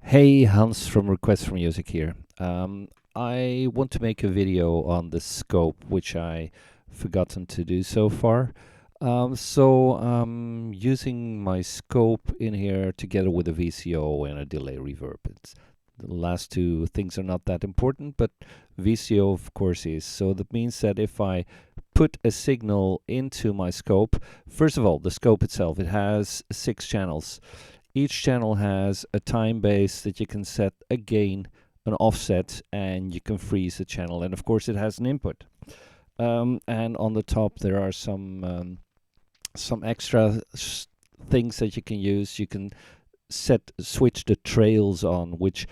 Hey, Hans from Request for Music here. I want to make a video on the scope, which I forgotten to do so far. So I'm using my scope in here together with a VCO and a delay reverb. The last two things are not that important, but VCO of course is. So that means that if I put a signal into my scope, first of all, the scope itself, it has 6 channels. Each channel has a time base that you can set a gain, an offset, and you can freeze the channel. And of course, it has an input. And on the top, there are some extra things that you can use. You can switch the trails on, which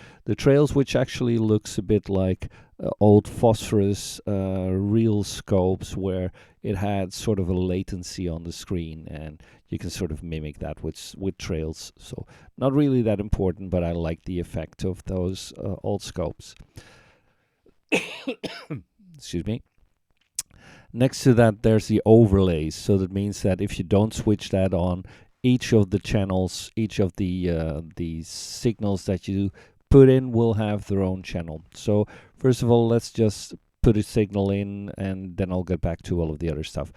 actually looks a bit like old phosphorus real scopes, where it had sort of a latency on the screen, and you can sort of mimic that with trails. So not really that important, but I like the effect of those old scopes. Excuse me. Next to that, there's the overlays. So that means that if you don't switch that on, each of the channels, each of the signals that you put in will have their own channel. So first of all, let's just put a signal in, and then I'll get back to all of the other stuff.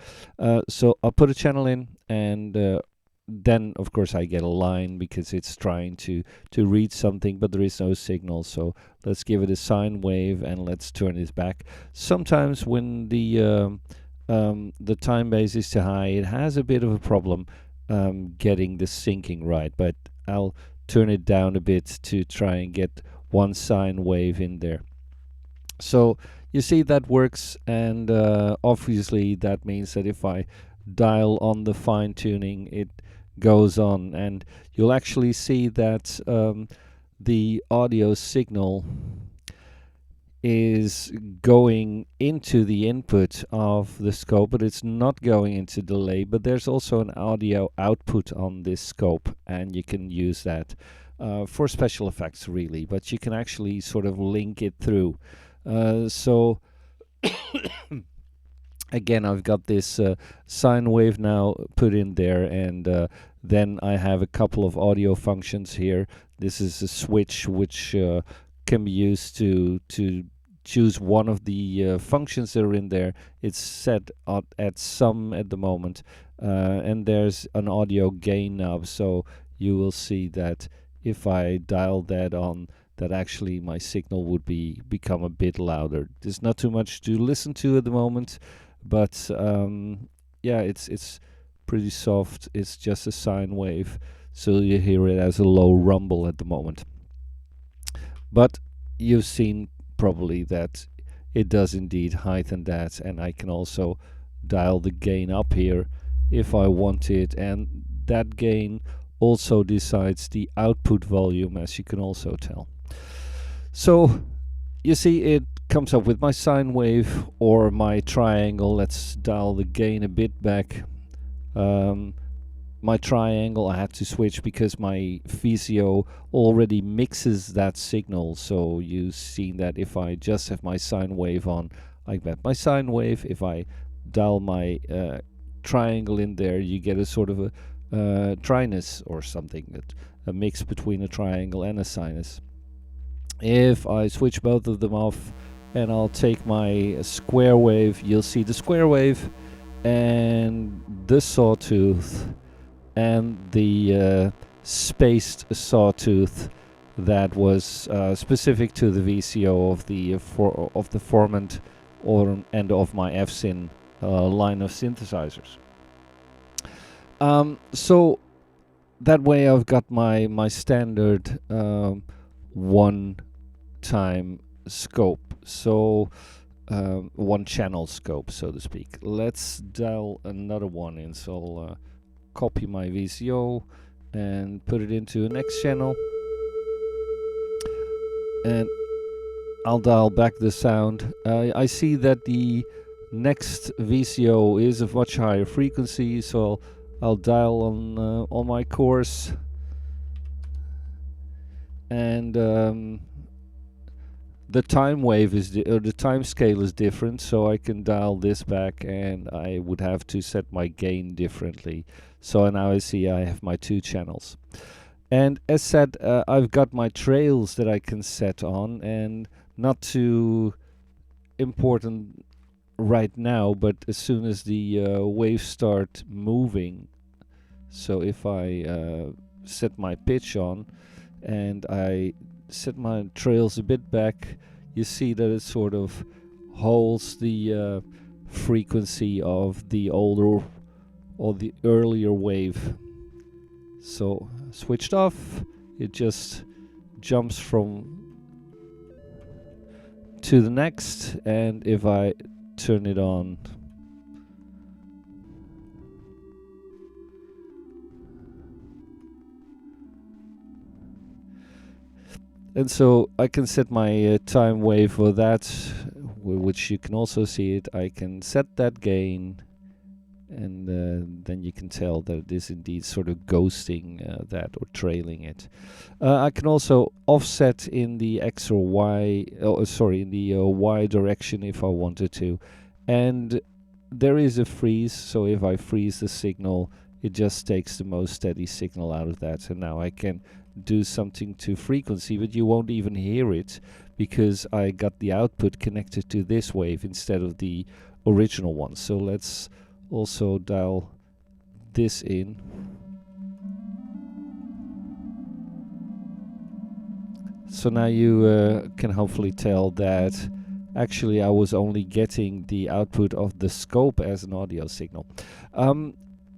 So I'll put a channel in, and then of course I get a line because it's trying to read something, but there is no signal. So let's give it a sine wave and let's turn this back. Sometimes when the time base is too high, it has a bit of a problem getting the syncing right, but I'll turn it down a bit to try and get one sine wave in there. So you see that works, and obviously that means that if I dial on the fine tuning, it goes on, and you'll actually see that the audio signal is going into the input of the scope, but it's not going into delay. But there's also an audio output on this scope, and you can use that for special effects really, but you can actually sort of link it through. So again, I've got this sine wave now put in there, and then I have a couple of audio functions here. This is a switch which can be used to choose one of the functions that are in there. It's set at sum at the moment, and there's an audio gain knob, so you will see that if I dial that on, that actually my signal would become a bit louder. There's not too much to listen to at the moment, but yeah, it's pretty soft. It's just a sine wave, so you hear it as a low rumble at the moment. But you've seen probably that it does indeed heighten that, and I can also dial the gain up here if I want it, and that gain also decides the output volume, as you can also tell. So you see it comes up with my sine wave or my triangle. Let's dial the gain a bit back. My triangle I had to switch because my VCO already mixes that signal. So you've seen that if I just have my sine wave on, I get my sine wave. If I dial my triangle in there, you get a sort of a trinus or something, a mix between a triangle and a sinus. If I switch both of them off and I'll take my square wave, you'll see the square wave and the sawtooth and the spaced sawtooth that was specific to the VCO of the Formant and of my FSyn line of synthesizers. So that way I've got my standard one time scope, so one channel scope, so to speak. Let's dial another one in, so I'll copy my VCO and put it into the next channel, and I'll dial back the sound. I see that the next VCO is of much higher frequency, so I'll dial on my course, and the time wave is the time scale is different, so I can dial this back, and I would have to set my gain differently. So now I see I have my 2 channels, And as said, I've got my trails that I can set on, and not too important right now, but as soon as the waves start moving, so if I set my pitch on and I set my trails a bit back, you see that it sort of holds the frequency of the older or the earlier wave. So switched off, it just jumps from to the next, and if I turn it on, and so I can set my time wave for that, which you can also see it. I can set that gain, and then you can tell that it is indeed sort of ghosting that or trailing it. I can also offset in the X or Y, in the Y direction if I wanted to. And there is a freeze, so if I freeze the signal, it just takes the most steady signal out of that. And now I can do something to frequency, but you won't even hear it because I got the output connected to this wave instead of the original one. So let's also dial this in. So now you can hopefully tell that actually I was only getting the output of the scope as an audio signal.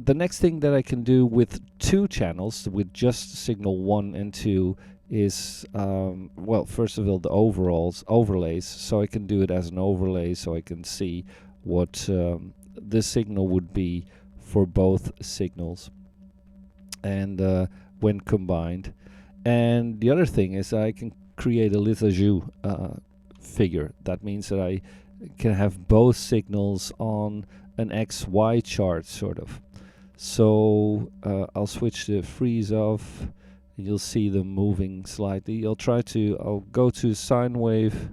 The next thing that I can do with two channels, with just signal 1 and 2, is, well, first of all, the overlays. So I can do it as an overlay, so I can see what the signal would be for both signals, and when combined. And the other thing is I can create a lithograph figure. That means that I can have both signals on an XY chart, sort of. So I'll switch the freeze off, and you'll see them moving slightly. I'll go to sine wave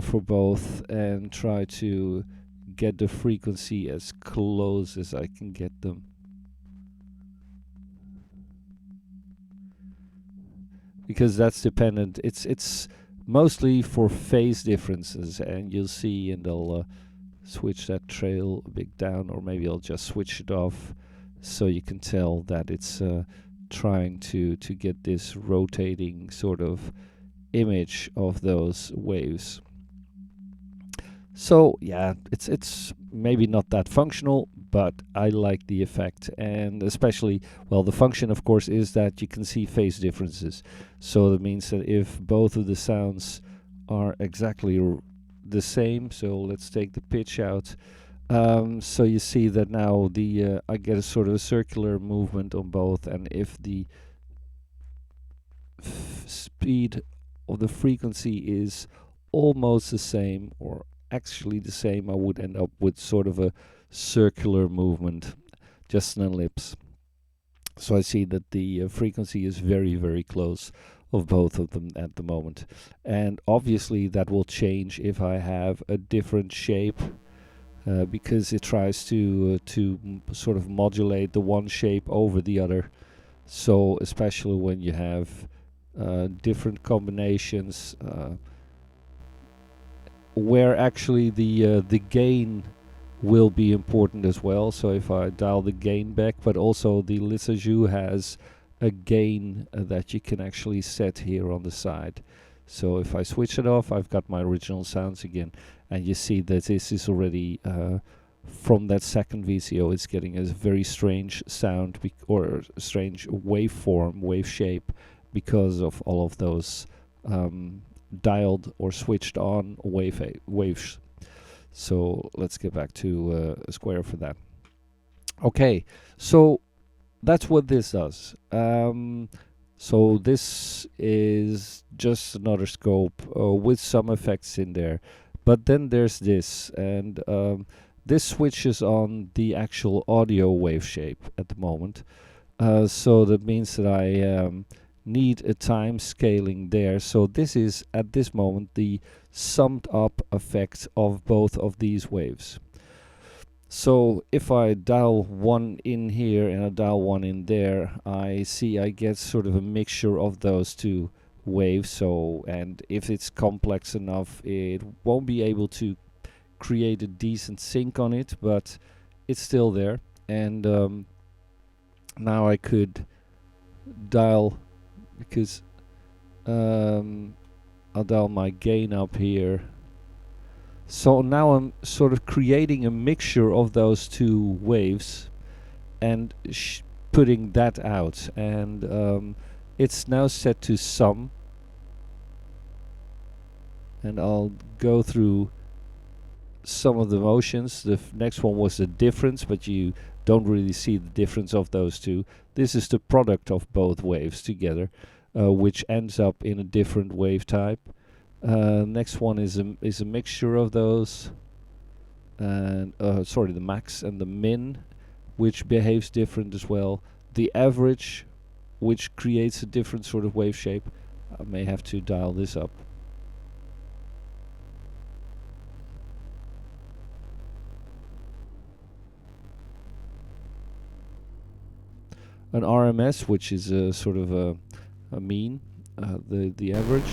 for both and try to get the frequency as close as I can get them. Because that's dependent. It's mostly for phase differences, and you'll see, and I'll switch that trail a bit down, or maybe I'll just switch it off so you can tell that it's trying to get this rotating sort of image of those waves. So yeah, it's maybe not that functional, but I like the effect. And especially, well, the function of course is that you can see phase differences. So that means that if both of the sounds are exactly the same, so let's take the pitch out, so you see that now I get a sort of a circular movement on both, and if the speed of the frequency is almost the same, or actually the same, I would end up with sort of a circular movement, just an ellipse. So I see that the frequency is very, very close of both of them at the moment. And obviously that will change if I have a different shape, because it tries to sort of modulate the one shape over the other. So especially when you have different combinations, where actually the gain will be important as well. So if I dial the gain back, but also the lithograph has a gain that you can actually set here on the side. So if I switch it off, I've got my original sounds again, and you see that this is already from that second VCO, it's getting a very strange sound or strange waveform, wave shape, because of all of those dialed or switched on waves. So let's get back to a square for that. Okay, so that's what this does. So this is just another scope with some effects in there. But then there's this, and this switches on the actual audio wave shape at the moment. So that means that I need a time scaling there. So this is at this moment the summed up effect of both of these waves. So if I dial one in here and I dial one in there, I see I get sort of a mixture of those two waves. So, and if it's complex enough, it won't be able to create a decent sync on it, but it's still there. And now I could dial, because I'll dial my gain up here. So now I'm sort of creating a mixture of those two waves and putting that out. And it's now set to sum. And I'll go through some of the motions. The next one was the difference, but you don't really see the difference of those two. This is the product of both waves together, which ends up in a different wave type. Next one is a mixture of those, and sorry, the max and the min, which behaves different as well. The average, which creates a different sort of wave shape. I may have to dial this up. An RMS, which is a sort of a mean, the average.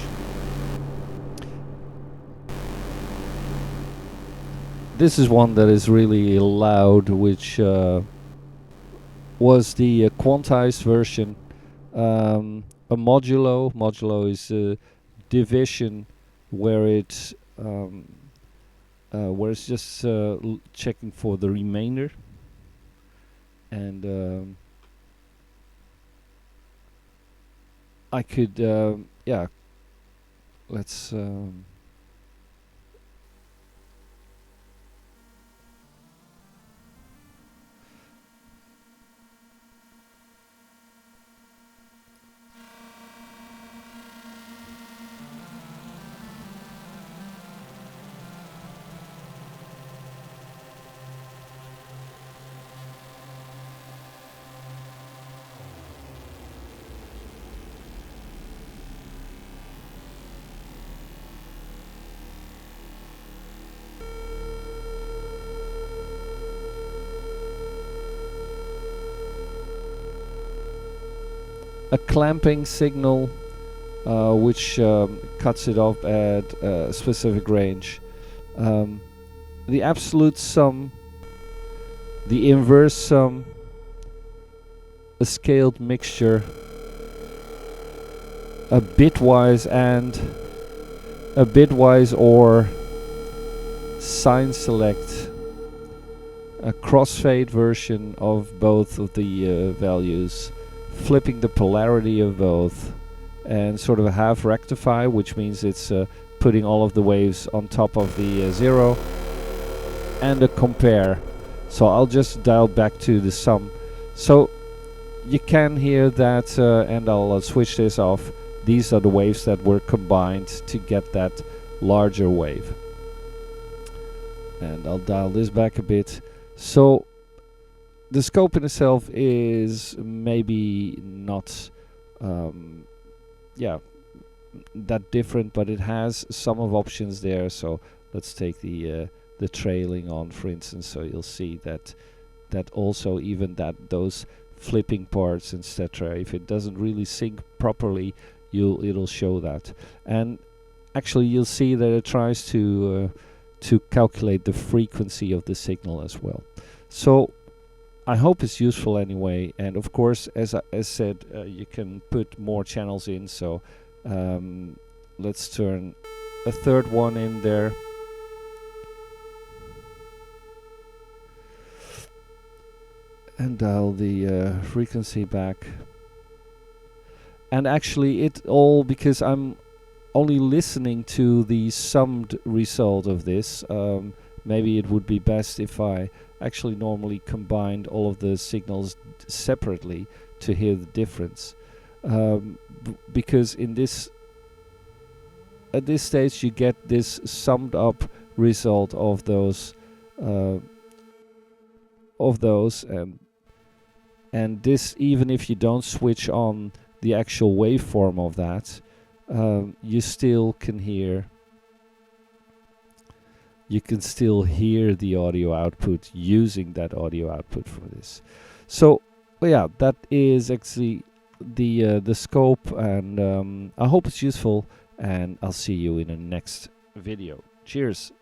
This is one that is really loud, which was the quantized version. A modulo. Modulo is a division where it's just checking for the remainder. And I could, yeah, let's a clamping signal, which cuts it off at a specific range. The absolute sum, the inverse sum, a scaled mixture, a bitwise and a bitwise or sign select, a crossfade version of both of the values, flipping the polarity of both, and sort of a half rectify, which means it's putting all of the waves on top of the zero, and a compare. So I'll just dial back to the sum. So you can hear that, and I'll switch this off. These are the waves that were combined to get that larger wave. And I'll dial this back a bit. So the scope in itself is maybe not that different, but it has some of options there. So let's take the trailing on, for instance. So you'll see that also, even that those flipping parts, etc., if it doesn't really sync properly, it'll show that. And actually you'll see that it tries to calculate the frequency of the signal as well. So I hope it's useful anyway, and of course, as said, you can put more channels in. So let's turn a third one in there. And dial the frequency back. And actually it all, because I'm only listening to the summed result of this, maybe it would be best if I actually normally combined all of the signals separately to hear the difference. Because in this, at this stage, you get this summed up result of those and this, even if you don't switch on the actual waveform of that, you still can hear you can still hear the audio output using that audio output for this. So well, yeah, that is actually the scope, and I hope it's useful, and I'll see you in the next video. Cheers.